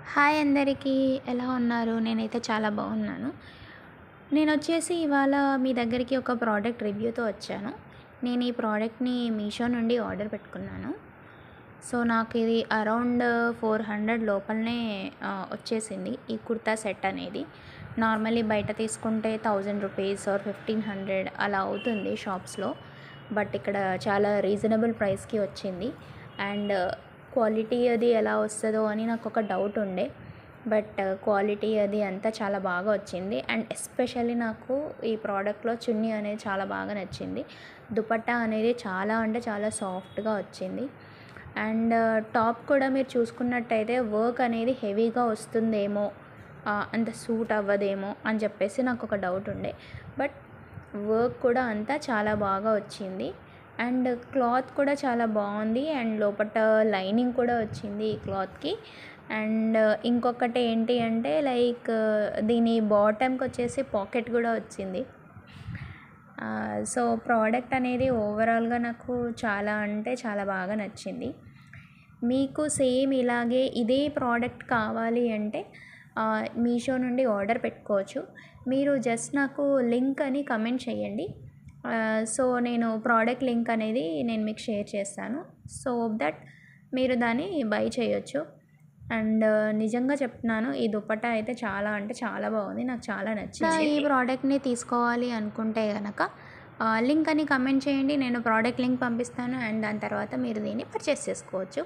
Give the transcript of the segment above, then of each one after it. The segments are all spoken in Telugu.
హాయ్ అందరికీ, ఎలా ఉన్నారు? నేనైతే చాలా బాగున్నాను. నేనొచ్చేసి ఇవాళ మీ దగ్గరికి ఒక ప్రోడక్ట్ రివ్యూతో వచ్చాను. నేను ఈ ప్రోడక్ట్‌ని మీషో నుండి ఆర్డర్ పెట్టుకున్నాను. సో, నాకు ఇది అరౌండ్ 400 లోపలనే వచ్చేసింది ఈ కుర్తా సెట్ అనేది. నార్మల్లీ బయట తీసుకుంటే 1000 రూపీస్ ఆర్ 1500 అలా అవుతుంది షాప్స్‌లో. బట్ ఇక్కడ చాలా రీజనబుల్ ప్రైస్‌కి వచ్చింది. అండ్ క్వాలిటీ అది ఎలా వస్తుందో అని నాకు ఒక డౌట్ ఉండే. బట్ క్వాలిటీ అది అంతా చాలా బాగా వచ్చింది. అండ్ ఎస్పెషల్లీ నాకు ఈ ప్రోడక్ట్‌లో చున్నీ అనేది చాలా బాగా నచ్చింది. దుపట్టా అనేది చాలా అంటే చాలా సాఫ్ట్‌గా వచ్చింది. అండ్ టాప్ కూడా మీరు చూసుకున్నట్టయితే వర్క్ అనేది హెవీగా వస్తుందేమో, అంత సూట్ అవ్వదేమో అని చెప్పేసి నాకు ఒక డౌట్ ఉండే. బట్ వర్క్ కూడా అంతా చాలా బాగా వచ్చింది. అండ్ క్లాత్ కూడా చాలా బాగుంది. అండ్ లోపట లైనింగ్ కూడా వచ్చింది ఈ క్లాత్కి. అండ్ ఇంకొకటి ఏంటి అంటే లైక్ దీని బాటమ్కి వచ్చేసి పాకెట్ కూడా వచ్చింది. సో ప్రోడక్ట్ అనేది ఓవరాల్గా నాకు చాలా అంటే చాలా బాగా నచ్చింది. మీకు సేమ్ ఇలాగే ఇదే ప్రోడక్ట్ కావాలి అంటే మీషో నుండి ఆర్డర్ పెట్టుకోవచ్చు. మీరు జస్ట్ నాకు లింక్ అని కమెంట్ చేయండి. సో నేను ప్రోడక్ట్ లింక్ అనేది నేను మీకు షేర్ చేస్తాను. సో దట్ మీరు దాన్ని బై చేయొచ్చు. అండ్ నిజంగా చెప్తున్నాను, ఈ దుపట్టా అయితే చాలా అంటే చాలా బాగుంది. నాకు చాలా నచ్చింది. ఈ ప్రోడక్ట్ని తీసుకోవాలి అనుకుంటే కనుక లింక్ అని కమెంట్ చేయండి. నేను ప్రోడక్ట్ లింక్ పంపిస్తాను. అండ్ దాని తర్వాత మీరు దీన్ని పర్చేస్ చేసుకోవచ్చు.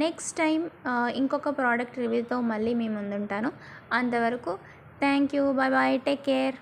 నెక్స్ట్ టైం ఇంకొక ప్రోడక్ట్ రివ్యూతో మళ్ళీ మీ ముందుంటాను. అంతవరకు thank you, bye bye, take care.